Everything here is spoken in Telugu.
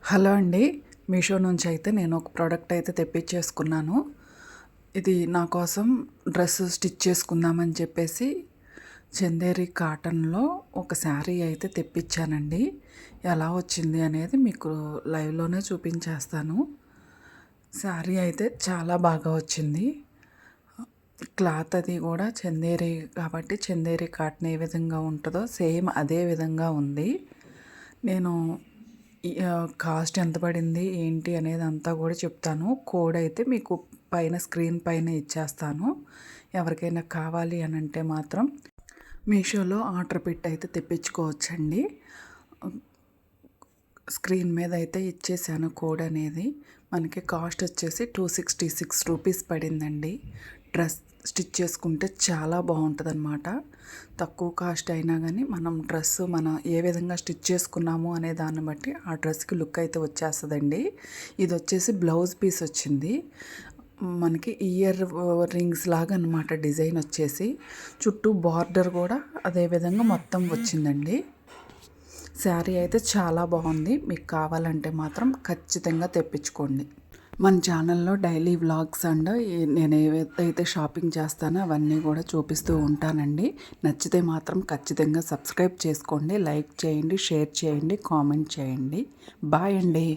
హలో అండి. మీషో నుంచి అయితే నేను ఒక ప్రోడక్ట్ అయితే తెప్పించేసుకున్నాను. ఇది నా కోసం డ్రెస్ స్టిచ్ చేసుకుందామని చెప్పేసి చందేరి కాటన్లో ఒక శారీ అయితే తెప్పించానండి. ఎలా వచ్చింది అనేది మీకు లైవ్లోనే చూపించేస్తాను. శారీ అయితే చాలా బాగా వచ్చింది. క్లాత్ అది కూడా చందేరి కాబట్టి చందేరి కాటన్ ఏ విధంగా ఉంటుందో సేమ్ అదే విధంగా ఉంది. నేను కాస్ట్ ఎంత పడింది ఏంటి అనేది అంతా కూడా చెప్తాను. కోడ్ అయితే మీకు పైన స్క్రీన్ పైన ఇచ్చేస్తాను. ఎవరికైనా కావాలి అని అంటే మాత్రం మీషోలో ఆర్డర్ పెట్టి అయితే తెప్పించుకోవచ్చండి. స్క్రీన్ మీద అయితే ఇచ్చేసాను కోడ్ అనేది. మనకి కాస్ట్ వచ్చేసి 266 రూపీస్ పడిందండి. డ్రెస్ స్టిచ్ చేసుకుంటే చాలా బాగుంటుందన్నమాట. తక్కువ కాస్ట్ అయినా కానీ మనం మనం ఏ విధంగా స్టిచ్ చేసుకున్నాము అనే దాన్ని బట్టి ఆ డ్రెస్కి లుక్ అయితే వచ్చేస్తుందండి. ఇది వచ్చేసి బ్లౌజ్ పీస్ వచ్చింది. మనకి ఇయర్ రింగ్స్ లాగా అనమాట డిజైన్ వచ్చేసి. చుట్టూ బార్డర్ కూడా అదే విధంగా మొత్తం వచ్చిందండి. శారీ అయితే చాలా బాగుంది. మీకు కావాలంటే మాత్రం ఖచ్చితంగా తెప్పించుకోండి. మన ఛానల్లో డైలీ వ్లాగ్స్ అండ్ నేను ఏవైతే షాపింగ్ చేస్తానో అవన్నీ కూడా చూపిస్తూ ఉంటానండి. నచ్చితే మాత్రం ఖచ్చితంగా సబ్స్క్రైబ్ చేసుకోండి, లైక్ చేయండి, షేర్ చేయండి, కామెంట్ చేయండి. బాయ్ అండి.